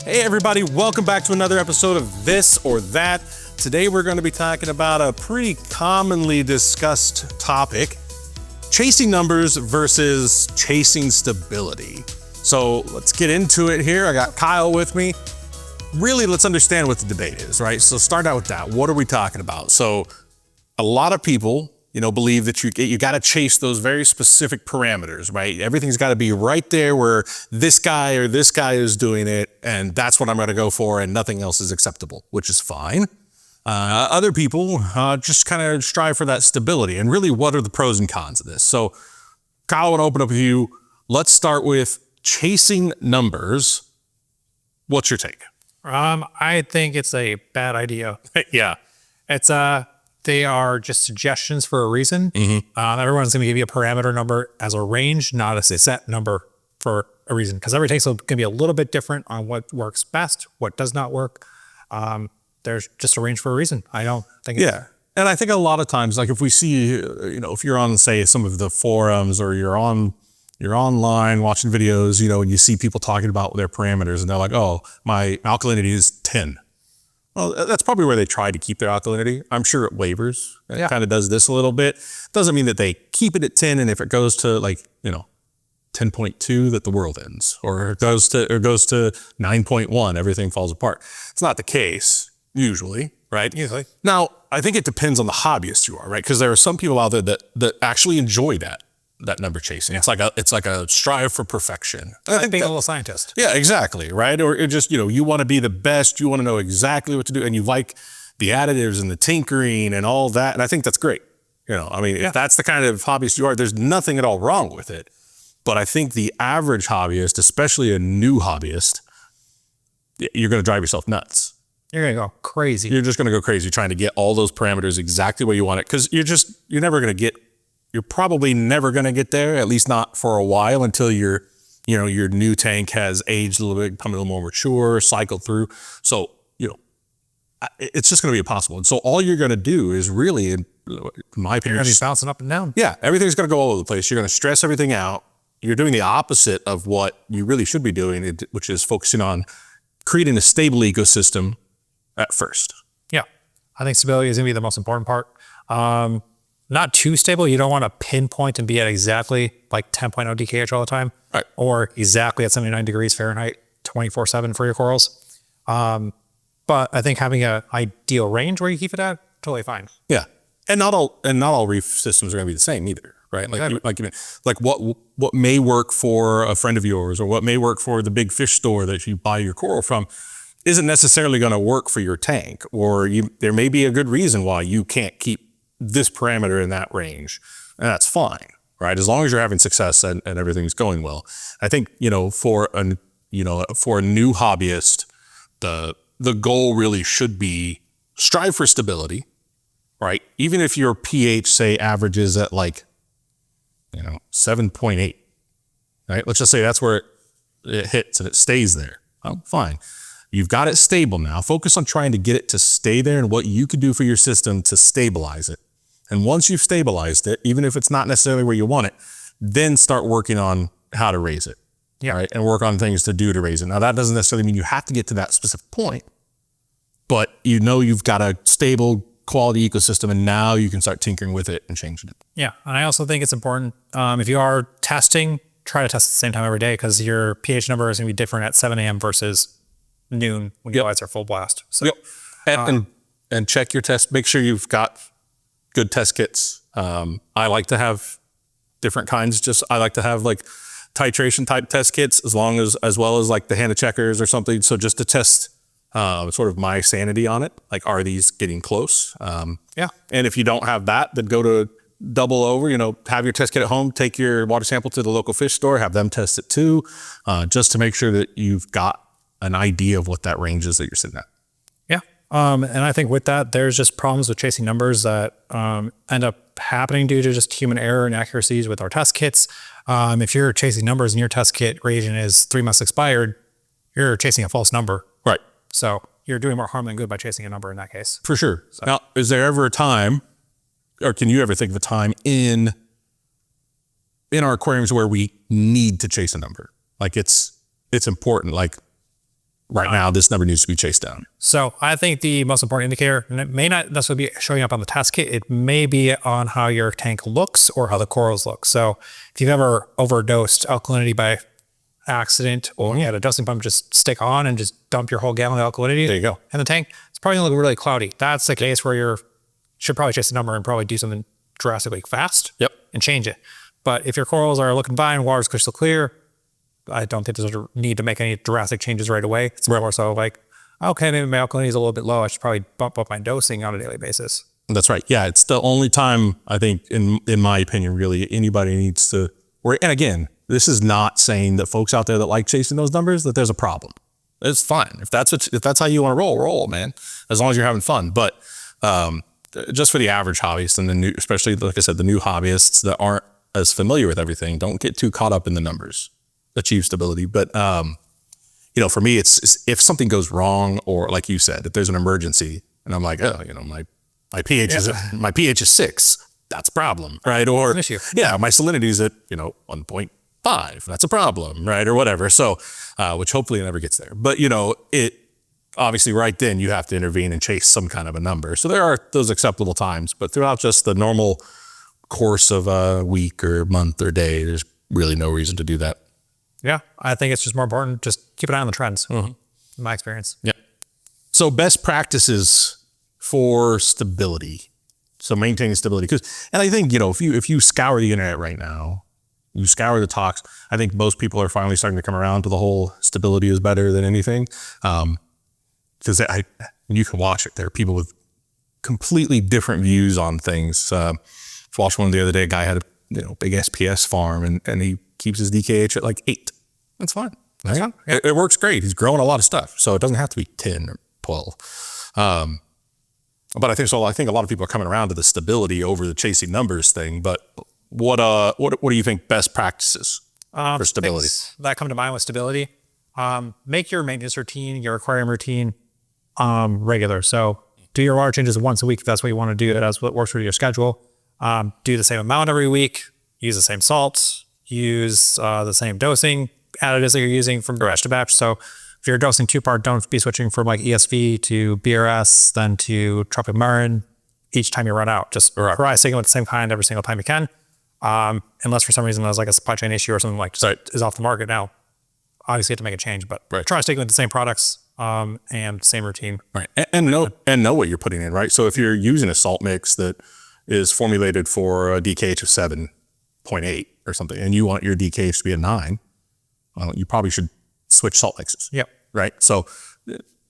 Hey everybody, welcome back to another episode of This or That. Today we're going to be talking about a pretty commonly discussed topic, chasing numbers versus chasing stability. So let's get into it here. I got Kyle with me. Really, let's understand what the debate is, right? So start out with that. What are we talking about? So a lot of people, believe that you got to chase those very specific parameters, right? Everything's got to be right there where this guy or this guy is doing it, and that's what I'm going to go for, and nothing else is acceptable, which is fine. Other people just kind of strive for that stability. And really, what are the pros and cons of this? So, Kyle, I want to open up with you. Let's start with chasing numbers. What's your take? I think it's a bad idea. Yeah. They are just suggestions for a reason. Everyone's going to give you a parameter number as a range, not as a set number for a reason. Because every tank's going to be a little bit different on what works best, what does not work. There's just a range for a reason. I don't think. Yeah. And I think a lot of times, like if we see, if you're on, say, some of the forums or you're online watching videos, and you see people talking about their parameters and they're like, oh, my alkalinity is 10. Well, that's probably where they try to keep their alkalinity. I'm sure it wavers. It kind of does this a little bit. Doesn't mean that they keep it at 10, and if it goes to 10.2, that the world ends, or it goes to 9.1, everything falls apart. It's not the case usually, right? Usually. Now, I think it depends on the hobbyist you are, right? Because there are some people out there that actually enjoy that number chasing. It's like a strive for perfection. I think being a little scientist. Yeah, exactly, right? Or it just, you want to be the best, you want to know exactly what to do, and you like the additives and the tinkering and all that, and I think that's great. If that's the kind of hobbyist you are, there's nothing at all wrong with it. But I think the average hobbyist, especially a new hobbyist, you're going to drive yourself nuts. You're going to go crazy. You're just going to go crazy trying to get all those parameters exactly where you want it, because you're probably never going to get there, at least not for a while, until your new tank has aged a little bit, become a little more mature, cycled through. So, it's just going to be impossible. And so all you're going to do is really, in my opinion, you're going to be bouncing up and down. Yeah, everything's going to go all over the place. You're going to stress everything out. You're doing the opposite of what you really should be doing, which is focusing on creating a stable ecosystem at first. Yeah, I think stability is going to be the most important part. Not too stable. You don't want to pinpoint and be at exactly like 10.0 DKH all the time, right? Or exactly at 79 degrees Fahrenheit, 24/7 for your corals. But I think having an ideal range where you keep it at, totally fine. Yeah, and not all reef systems are going to be the same either, right? Like what may work for a friend of yours, or what may work for the big fish store that you buy your coral from, isn't necessarily going to work for your tank, or there may be a good reason why you can't keep this parameter in that range, and that's fine, right? As long as you're having success and everything's going well. I think, for a new hobbyist, the goal really should be strive for stability, right? Even if your pH, say, averages at 7.8, right? Let's just say that's where it hits and it stays there. Oh, fine. You've got it stable now. Focus on trying to get it to stay there and what you could do for your system to stabilize it. And once you've stabilized it, even if it's not necessarily where you want it, then start working on how to raise it. Yeah. Right? And work on things to do to raise it. Now, that doesn't necessarily mean you have to get to that specific point, but you've got a stable quality ecosystem, and now you can start tinkering with it and changing it. Yeah. And I also think it's important, if you are testing, try to test at the same time every day, because your pH number is going to be different at 7 a.m. versus noon when your lights are full blast. So, and check your test. Make sure you've got good test kits. I like to have different kinds. I like to have titration type test kits, as well as the Hannah checkers or something. So just to test sort of my sanity on it. Are these getting close? Yeah. And if you don't have that, then go to double over, have your test kit at home, take your water sample to the local fish store, have them test it too, just to make sure that you've got an idea of what that range is that you're sitting at. Yeah. And I think with that, there's just problems with chasing numbers that end up happening due to just human error and inaccuracies with our test kits. If you're chasing numbers and your test kit reagent is 3 months expired, you're chasing a false number. Right. So you're doing more harm than good by chasing a number in that case. For sure. So. Now, is there ever a time, or can you ever think of a time in our aquariums where we need to chase a number? It's important. right now this number needs to be chased down. So I think the most important indicator, and it may not necessarily be showing up on the test kit, it may be on how your tank looks or how the corals look. So if you've ever overdosed alkalinity by accident, or you had a dosing pump just stick on and just dump your whole gallon of alkalinity There you go. in the tank, it's probably gonna look really cloudy. That's the case where you should probably chase the number and probably do something drastically fast and change it. But if your corals are looking fine, water's crystal clear, I don't think there's a need to make any drastic changes right away. It's more so like, okay, maybe my alkalinity is a little bit low. I should probably bump up my dosing on a daily basis. That's right. Yeah, it's the only time I think, in my opinion, really anybody needs to. And again, this is not saying that folks out there that like chasing those numbers that there's a problem. It's fine if that's how you want to roll, man. As long as you're having fun. But just for the average hobbyist and the new, especially like I said, the new hobbyists that aren't as familiar with everything, don't get too caught up in the numbers. Achieve stability. But you know, for me, it's if something goes wrong, or like you said, if there's an emergency and I'm like, oh, you know, my pH is 6, that's a problem, right? Or an issue. Yeah, my salinity is at 1.5, that's a problem, right? Or whatever. So which hopefully it never gets there. But you know, it obviously right then you have to intervene and chase some kind of a number. So there are those acceptable times, but throughout just the normal course of a week or month or day, there's really no reason to do that. Yeah, I think it's just more important. Just keep an eye on the trends, in my experience. Yeah. So best practices for stability. So maintaining stability. And I think, you know, if you scour the internet right now, you scour the talks, I think most people are finally starting to come around to the whole stability is better than anything. Because you can watch it. There are people with completely different views on things. I watched one the other day, a guy had a big SPS farm and he keeps his DKH at like 8. That's fine. Yeah. It works great. He's growing a lot of stuff. So it doesn't have to be 10 or 12. But I think a lot of people are coming around to the stability over the chasing numbers thing. But what do you think best practices for stability? Things that come to mind with stability, make your maintenance routine, your aquarium routine regular. So do your water changes once a week if that's what you want to do. That's what works with your schedule. Do the same amount every week. Use the same salts. Use the same dosing additives that you're using from batch to batch. So if you're dosing 2-part, don't be switching from like ESV to BRS, then to Tropic Marin each time you run out. Just try sticking with the same kind every single time you can. Unless for some reason there's like a supply chain issue or something like is off the market now. Obviously you have to make a change, but try sticking with the same products and same routine. Right. And know what you're putting in, right? So if you're using a salt mix that is formulated for a DKH of 7.8 or something, and you want your DKH to be a 9, well, you probably should switch salt mixes. Yep. Right. So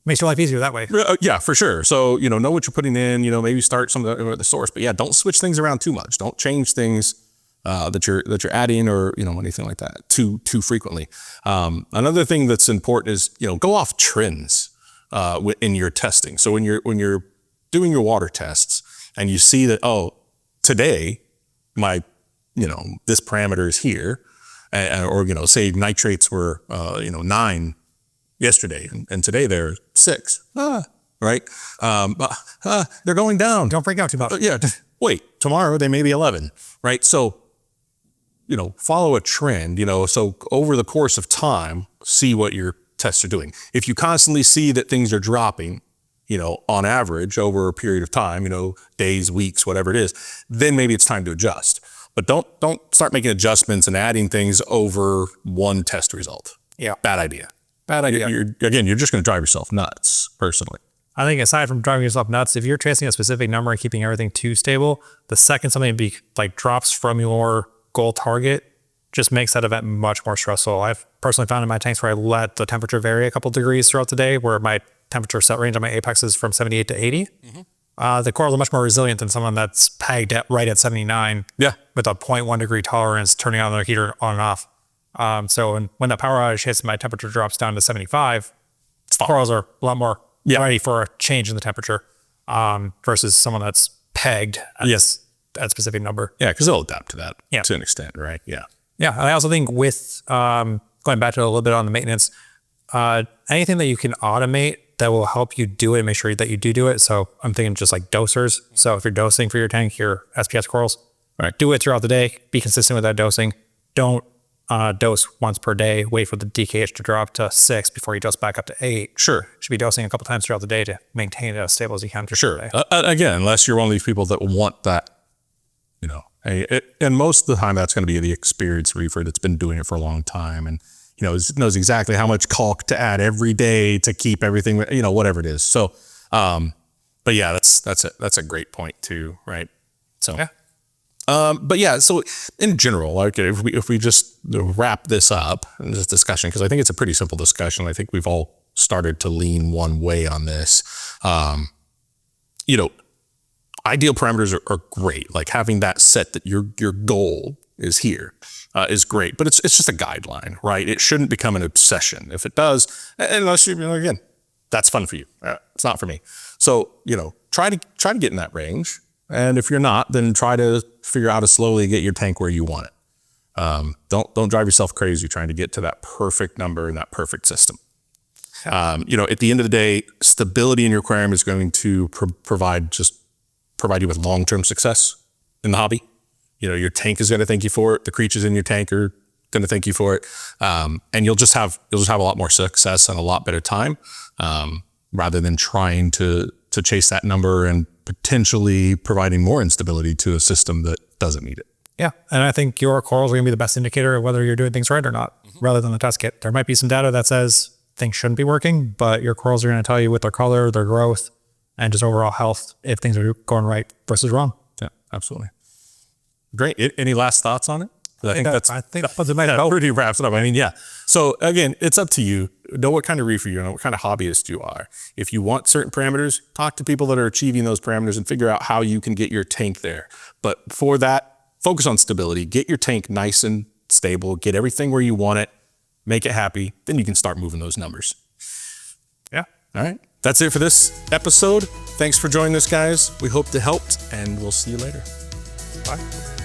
makes your life easier that way. Yeah, for sure. So, know what you're putting in, maybe start some of the source, but yeah, don't switch things around too much. Don't change things that you're adding or, anything like that too frequently. Another thing that's important is, go off trends in your testing. So when you're doing your water tests and you see that, oh, today my, this parameter is here, or, say nitrates were, 9 yesterday and today they're 6, right? They're going down. Don't freak out too much. Yeah. Wait, tomorrow they may be 11, right? So, follow a trend, so over the course of time, see what your tests are doing. If you constantly see that things are dropping, on average over a period of time, days, weeks, whatever it is, then maybe it's time to adjust. But don't start making adjustments and adding things over one test result. Yeah. Bad idea. You're just going to drive yourself nuts, personally. I think aside from driving yourself nuts, if you're chasing a specific number and keeping everything too stable, the second something drops from your goal target, just makes that event much more stressful. I've personally found in my tanks where I let the temperature vary a couple degrees throughout the day, where my temperature set range on my apex is from 78 to 80. The corals are much more resilient than someone that's pegged right at 79 with a 0.1 degree tolerance, turning on their heater on and off. So when the power outage hits, my temperature drops down to 75, corals are a lot more ready for a change in the temperature versus someone that's pegged at that specific number. Yeah, because they'll adapt to that to an extent, right? Yeah. Yeah, and I also think with going back to a little bit on the maintenance, anything that you can automate that will help you do it and make sure that you do it. So I'm thinking just like dosers. So if you're dosing for your tank, your SPS corals, do it throughout the day. Be consistent with that dosing. Don't dose once per day, wait for the DKH to drop to 6 before you dose back up to 8. Sure. Should be dosing a couple times throughout the day to maintain it as stable as you can. Sure. Again, unless you're one of these people that want that, you know, and most of the time that's going to be the experienced reefer that's been doing it for a long time and, you know, knows exactly how much caulk to add every day to keep everything, you know, whatever it is. So, but yeah, that's a great point too, right? So, yeah. But yeah, so in general, like if we just wrap this up in this discussion, because I think it's a pretty simple discussion. I think we've all started to lean one way on this. You know, ideal parameters are great. Like having that set that your goal is here is great, but it's just a guideline, right? It shouldn't become an obsession. If it does, unless you know, again, that's fun for you. It's not for me. So, you know, try to get in that range. And if you're not, then try to figure out how to slowly get your tank where you want it. Don't drive yourself crazy trying to get to that perfect number and that perfect system. You know, at the end of the day, stability in your aquarium is going to provide you with long-term success in the hobby. You know, your tank is going to thank you for it. The creatures in your tank are going to thank you for it. And you'll just have a lot more success and a lot better time, rather than trying to chase that number and potentially providing more instability to a system that doesn't need it. Yeah. And I think your corals are going to be the best indicator of whether you're doing things right or not, rather than the test kit. There might be some data that says things shouldn't be working, but your corals are going to tell you with their color, their growth, and just overall health if things are going right versus wrong. Yeah, absolutely. Great. Any last thoughts on it? I think that pretty wraps it up. I mean, yeah. So again, it's up to you. Know what kind of reefer you are, what kind of hobbyist you are. If you want certain parameters, talk to people that are achieving those parameters and figure out how you can get your tank there. But for that, focus on stability. Get your tank nice and stable. Get everything where you want it. Make it happy. Then you can start moving those numbers. Yeah. All right. That's it for this episode. Thanks for joining us, guys. We hope it helped, and we'll see you later. Bye.